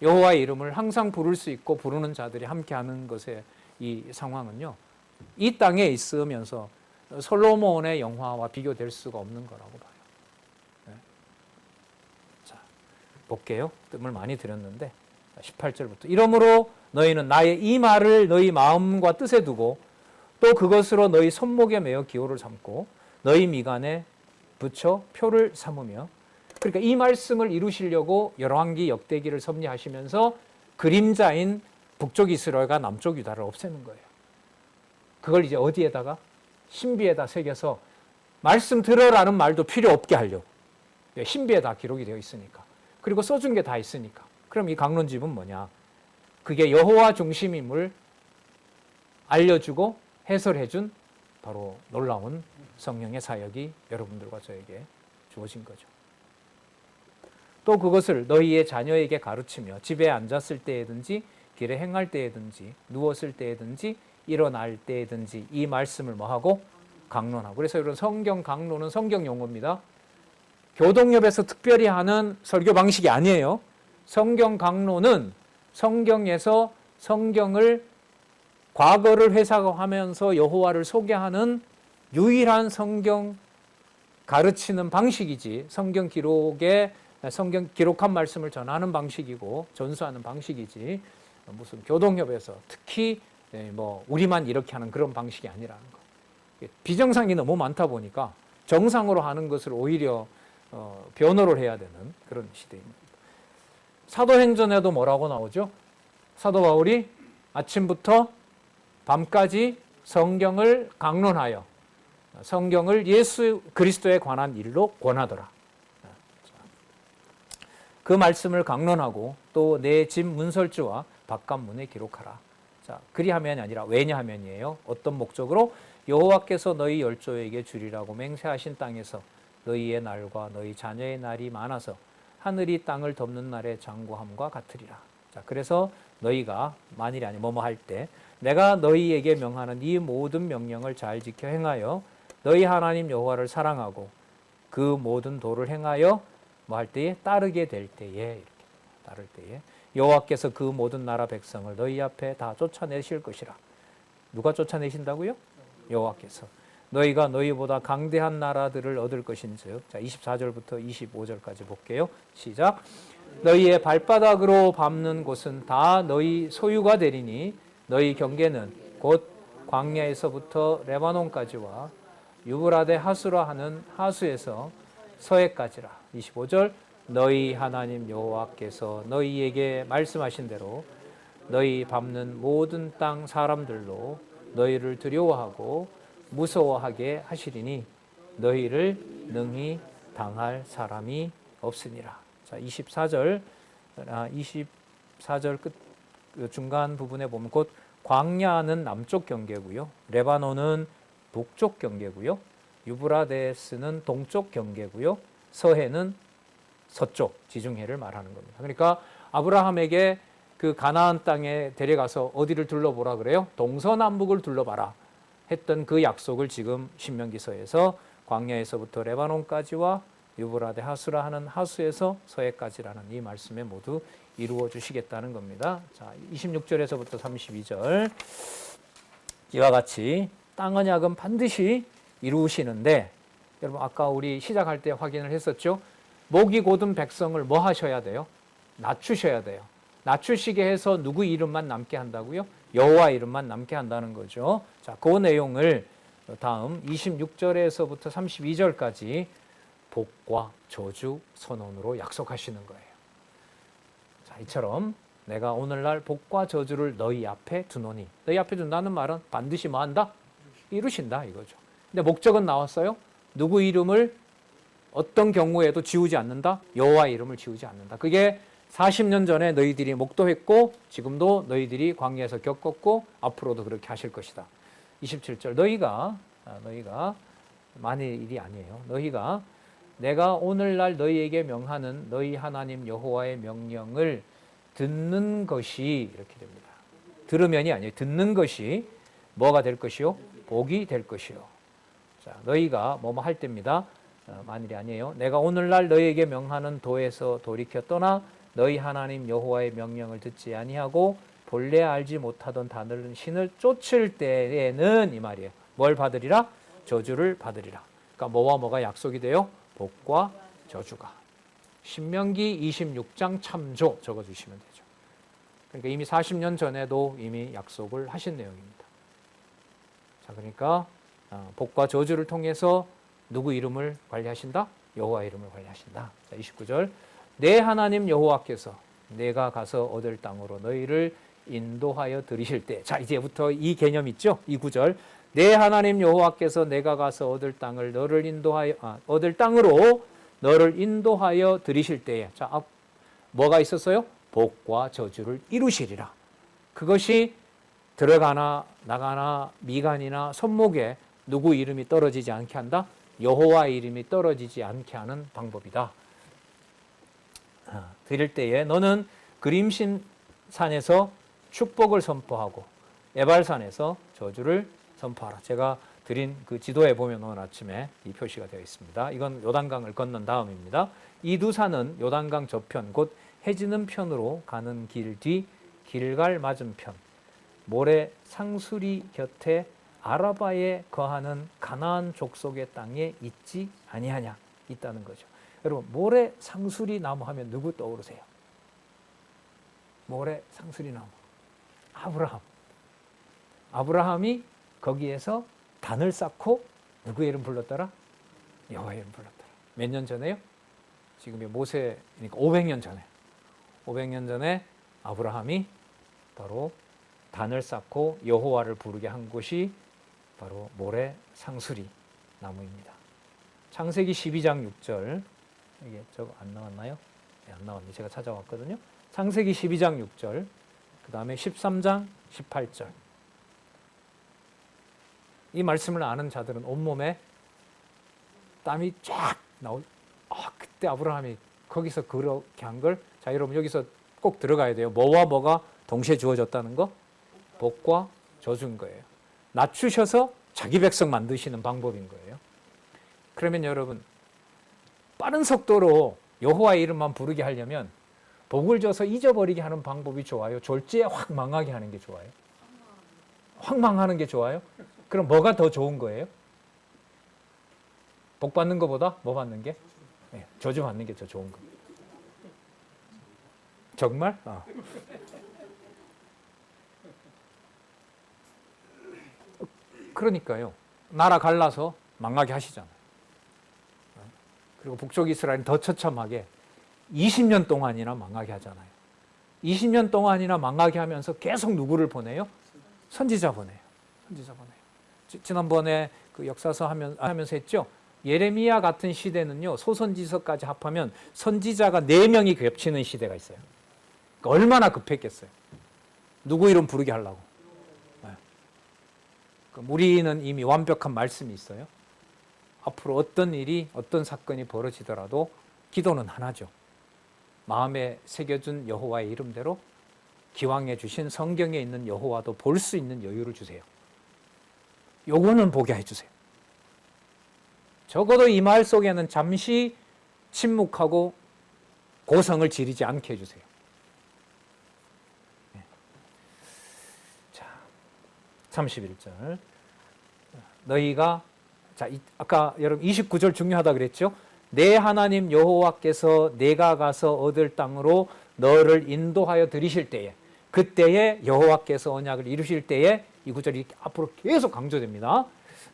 여호와의 이름을 항상 부를 수 있고 부르는 자들이 함께하는 것의 이 상황은요, 이 땅에 있으면서 솔로몬의 영화와 비교될 수가 없는 거라고 봐요. 네. 자, 볼게요. 뜸을 많이 들였는데 18절부터 이러므로 너희는 나의 이 말을 너희 마음과 뜻에 두고 또 그것으로 너희 손목에 매어 기호를 삼고 너희 미간에 붙여 표를 삼으며 그러니까 이 말씀을 이루시려고 열왕기 역대기를 섭리하시면서 그림자인 북쪽 이스라엘과 남쪽 유다를 없애는 거예요. 그걸 이제 어디에다가? 신비에다 새겨서 말씀 들어라는 말도 필요 없게 하려고. 신비에 다 기록이 되어 있으니까. 그리고 써준 게 다 있으니까. 그럼 이 강론집은 뭐냐? 그게 여호와 중심임을 알려주고 해설해준 바로 놀라운 성령의 사역이 여러분들과 저에게 주어진 거죠. 또 그것을 너희의 자녀에게 가르치며 집에 앉았을 때에든지 길에 행할 때에든지 누웠을 때에든지 일어날 때에든지 이 말씀을 뭐하고? 강론하고. 그래서 이런 성경 강론은 성경 용어입니다. 교동협에서 특별히 하는 설교 방식이 아니에요. 성경 강론은 성경에서 성경을 과거를 회상하면서 여호와를 소개하는 유일한 성경 가르치는 방식이지, 성경 기록한 말씀을 전하는 방식이고 전수하는 방식이지, 무슨 교동협에서 특히 뭐 우리만 이렇게 하는 그런 방식이 아니라는 거. 비정상이 너무 많다 보니까 정상으로 하는 것을 오히려 변호를 해야 되는 그런 시대입니다. 사도행전에도 뭐라고 나오죠? 사도 바울이 아침부터 밤까지 성경을 강론하여 성경을 예수 그리스도에 관한 일로 권하더라. 그 말씀을 강론하고 또 내 집 문설주와 바깥문에 기록하라. 자, 그리하면이 아니라 왜냐하면이에요. 어떤 목적으로? 여호와께서 너희 열조에게 주리라고 맹세하신 땅에서 너희의 날과 너희 자녀의 날이 많아서 하늘이 땅을 덮는 날의 장구함과 같으리라. 자, 그래서 너희가 만일이 아니 뭐뭐 할 때 내가 너희에게 명하는 이 모든 명령을 잘 지켜 행하여 너희 하나님 여호와를 사랑하고 그 모든 도를 행하여 뭐 할 때에 따르게 될 때에 이렇게 따를 때에 여호와께서 그 모든 나라 백성을 너희 앞에 다 쫓아내실 것이라. 누가 쫓아내신다고요? 여호와께서. 너희가 너희보다 강대한 나라들을 얻을 것인즉. 자, 24절부터 25절까지 볼게요. 시작. 너희의 발바닥으로 밟는 곳은 다 너희 소유가 되리니 너희 경계는 곧 광야에서부터 레바논까지와 유브라데 하수라 하는 하수에서 서해까지라. 25절. 너희 하나님 여호와께서 너희에게 말씀하신 대로 너희 밟는 모든 땅 사람들로 너희를 두려워하고 무서워하게 하시리니 너희를 능히 당할 사람이 없으니라. 자, 24절 끝 중간 부분에 보면 곧 광야는 남쪽 경계고요. 레바논은 북쪽 경계고요. 유브라데스는 동쪽 경계고요. 서해는 서쪽 지중해를 말하는 겁니다. 그러니까 아브라함에게 그 가나안 땅에 데려가서 어디를 둘러보라 그래요? 동서남북을 둘러봐라 했던 그 약속을 지금 신명기서에서 광야에서부터 레바논까지와 유브라데 하수라 하는 하수에서 서해까지라는 이 말씀에 모두 이루어 주시겠다는 겁니다. 자, 26절에서부터 32절 이와 같이 땅 언약은 반드시 이루시는데, 여러분 아까 우리 시작할 때 확인을 했었죠. 목이 곧은 백성을 뭐 하셔야 돼요? 낮추셔야 돼요. 낮추시게 해서 누구 이름만 남게 한다고요? 여호와 이름만 남게 한다는 거죠. 자, 그 내용을 다음 26절에서부터 32절까지 복과 저주 선언으로 약속하시는 거예요. 자, 이처럼 내가 오늘날 복과 저주를 너희 앞에 두노니, 너희 앞에 둔다는 말은 반드시 뭐 한다? 이루신다 이거죠. 근데 목적은 나왔어요. 누구 이름을 어떤 경우에도 지우지 않는다? 여호와 이름을 지우지 않는다. 그게 40년 전에 너희들이 목도했고 지금도 너희들이 광야에서 겪었고 앞으로도 그렇게 하실 것이다. 27절 너희가 만일 일이 아니에요. 너희가 내가 오늘날 너희에게 명하는 너희 하나님 여호와의 명령을 듣는 것이 이렇게 됩니다. 들으면이 아니에요. 듣는 것이 뭐가 될 것이요? 복이 될 것이요. 자, 너희가 뭐뭐 할 때입니다. 만일이 아니에요. 내가 오늘날 너희에게 명하는 도에서 돌이켜 떠나 너희 하나님 여호와의 명령을 듣지 아니하고 본래 알지 못하던 다른 신을 쫓을 때에는 이 말이에요. 뭘 받으리라? 저주를 받으리라. 그러니까 뭐와 뭐가 약속이 돼요? 복과 저주가. 신명기 26장 참조 적어주시면 되죠. 그러니까 이미 40년 전에도 이미 약속을 하신 내용입니다. 자, 그러니까 복과 저주를 통해서 누구 이름을 관리하신다? 여호와 이름을 관리하신다. 자, 29절. 내 하나님 여호와께서 내가 가서 얻을 땅으로 너희를 인도하여 들이실 때. 자, 이제부터 이 개념 있죠? 이 구절. 내 하나님 여호와께서 내가 가서 얻을 땅을 너를 인도하여 얻을 땅으로 너를 인도하여 들이실 때에. 자, 뭐가 있었어요? 복과 저주를 이루시리라. 그것이 들어가나 나가나 미간이나 손목에 누구 이름이 떨어지지 않게 한다? 여호와 이름이 떨어지지 않게 하는 방법이다. 드릴 때에 너는 그림신 산에서 축복을 선포하고 에발산에서 저주를 선포하라. 제가 드린 그 지도에 보면 오늘 아침에 이 표시가 되어 있습니다. 이건 요단강을 건넌 다음입니다. 이 두 산은 요단강 저편 곧 해지는 편으로 가는 길 뒤 길갈 맞은편 모래 상수리 곁에 아라바에 거하는 가나안 족속의 땅에 있지 아니하냐 있다는 거죠. 여러분 모래 상수리 나무 하면 누구 떠오르세요? 모래 상수리 나무 아브라함. 아브라함이 거기에서 단을 쌓고 누구의 이름 불렀더라? 여호와의 이름 불렀더라. 몇 년 전에요? 지금이 모세니까 500년 전에 500년 전에 아브라함이 바로 단을 쌓고 여호와를 부르게 한 곳이 바로 모래 상수리 나무입니다. 창세기 12장 6절 이게 저거 안 나왔나요? 네, 안 나왔네. 제가 찾아왔거든요. 창세기 12장 6절 그 다음에 13장 18절 이 말씀을 아는 자들은 온몸에 땀이 쫙 나올 그때 아브라함이 거기서 그렇게 한 걸 자 여러분 여기서 꼭 들어가야 돼요. 뭐와 뭐가 동시에 주어졌다는 거? 복과 저주인 거예요. 낮추셔서 자기 백성 만드시는 방법인 거예요. 그러면 여러분 빠른 속도로 여호와의 이름만 부르게 하려면 복을 줘서 잊어버리게 하는 방법이 좋아요? 졸지에 확 망하게 하는 게 좋아요? 확 망하는 게 좋아요? 그럼 뭐가 더 좋은 거예요? 복 받는 것보다 뭐 받는 게? 네, 저주 받는 게 더 좋은 거예요. 정말? 그러니까요. 나라 갈라서 망하게 하시잖아요. 그리고 북쪽 이스라엘은 더 처참하게 20년 동안이나 망하게 하잖아요. 20년 동안이나 망하게 하면서 계속 누구를 보내요? 선지자 보내요. 선지자 보내요. 지난번에 그 역사서 하면서 했죠. 예레미야 같은 시대는요. 소선지서까지 합하면 선지자가 4명이 겹치는 시대가 있어요. 그러니까 얼마나 급했겠어요. 누구 이름 부르게 하려고. 우리는 이미 완벽한 말씀이 있어요. 앞으로 어떤 일이 어떤 사건이 벌어지더라도 기도는 하나죠. 마음에 새겨준 여호와의 이름대로 기왕해 주신 성경에 있는 여호와도 볼 수 있는 여유를 주세요. 요거는 보게 해주세요. 적어도 이 말 속에는 잠시 침묵하고 고성을 지르지 않게 해주세요. 자, 31절 너희가 아까 여러분 29절 중요하다 그랬죠? 내 하나님 여호와께서 내가 가서 얻을 땅으로 너를 인도하여 들이실 때에 그때에 여호와께서 언약을 이루실 때에 이 구절이 앞으로 계속 강조됩니다.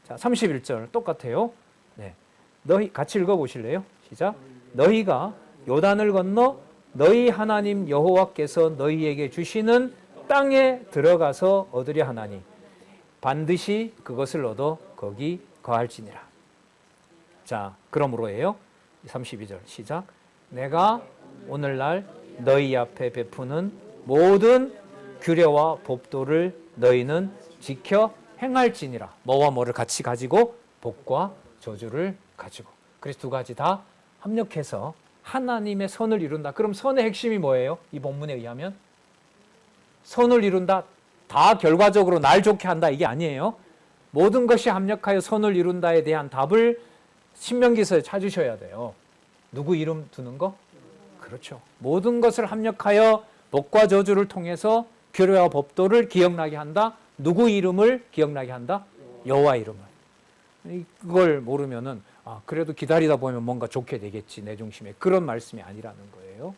자, 31절 똑같아요. 네. 너희 같이 읽어보실래요? 시작. 너희가 요단을 건너 너희 하나님 여호와께서 너희에게 주시는 땅에 들어가서 얻으려 하나니 반드시 그것을 얻어 거기 거할지니라. 자, 그러므로예요. 32절 시작. 내가 오늘날 너희 앞에 베푸는 모든 규례와 법도를 너희는 지켜 행할지니라. 뭐와 뭐를 같이 가지고 복과 저주를 가지고. 그래서 두 가지 다 합력해서 하나님의 선을 이룬다. 그럼 선의 핵심이 뭐예요? 이 본문에 의하면 선을 이룬다. 다 결과적으로 날 좋게 한다 이게 아니에요. 모든 것이 합력하여 선을 이룬다에 대한 답을 신명기서에 찾으셔야 돼요. 누구 이름 두는 거? 그렇죠. 모든 것을 합력하여 복과 저주를 통해서 규례와 법도를 기억나게 한다. 누구 이름을 기억나게 한다? 여호와 이름을. 그걸 모르면은 그래도 기다리다 보면 뭔가 좋게 되겠지 내 중심에 그런 말씀이 아니라는 거예요.